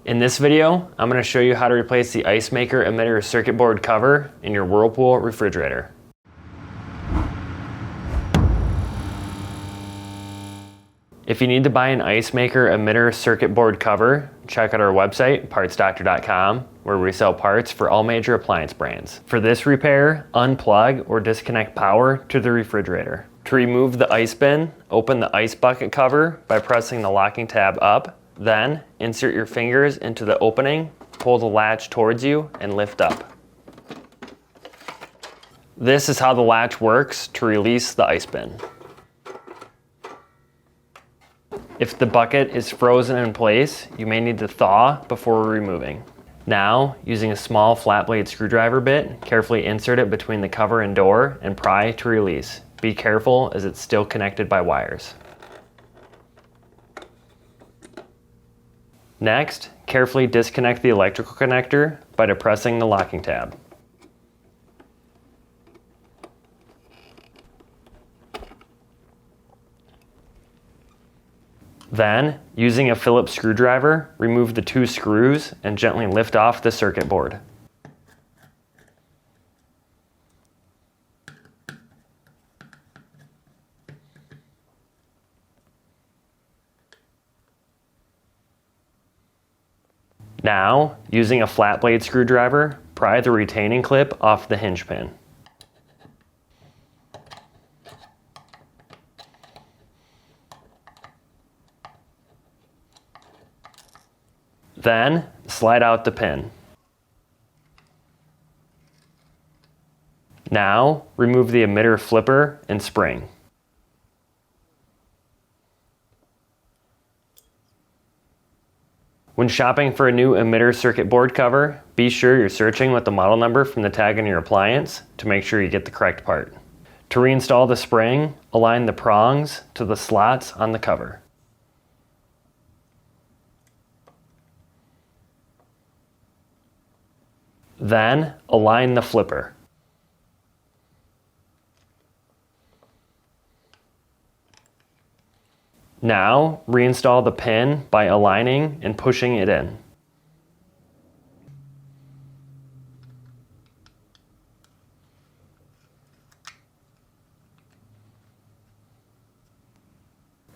In this video, I'm going to show you how to replace the Ice Maker Emitter circuit board cover in your Whirlpool refrigerator. If you need to buy an Ice Maker Emitter circuit board cover, check out our website, partsdoctor.com, where we sell parts for all major appliance brands. For this repair, unplug or disconnect power to the refrigerator. To remove the ice bin, open the ice bucket cover by pressing the locking tab up. Then, insert your fingers into the opening, pull the latch towards you, and lift up. This is how the latch works to release the ice bin. If the bucket is frozen in place, you may need to thaw before removing. Now, using a small flat blade screwdriver bit, carefully insert it between the cover and door and pry to release. Be careful as it's still connected by wires. Next, carefully disconnect the electrical connector by depressing the locking tab. Then, using a Phillips screwdriver, remove the two screws and gently lift off the circuit board. Now, using a flat blade screwdriver, pry the retaining clip off the hinge pin. Then, slide out the pin. Now, remove the emitter flipper and spring. When shopping for a new emitter circuit board cover, be sure you're searching with the model number from the tag on your appliance to make sure you get the correct part. To reinstall the spring, align the prongs to the slots on the cover. Then, align the flipper. Now, reinstall the pin by aligning and pushing it in.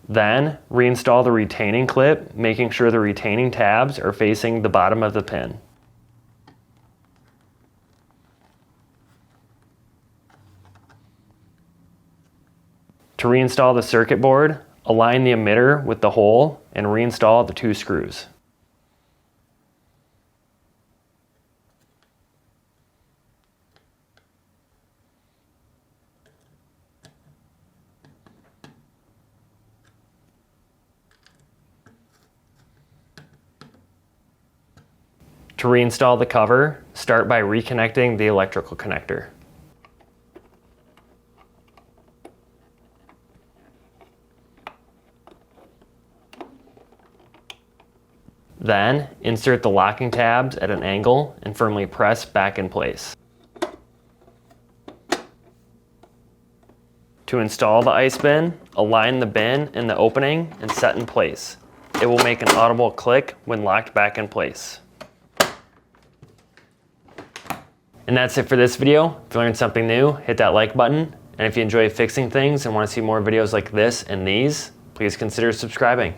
Then, reinstall the retaining clip, making sure the retaining tabs are facing the bottom of the pin. To reinstall the circuit board, align the emitter with the hole and reinstall the two screws. To reinstall the cover, start by reconnecting the electrical connector. Then, insert the locking tabs at an angle and firmly press back in place. To install the ice bin, align the bin in the opening and set in place. It will make an audible click when locked back in place. And that's it for this video. If you learned something new, hit that like button. And if you enjoy fixing things and want to see more videos like this and these, please consider subscribing.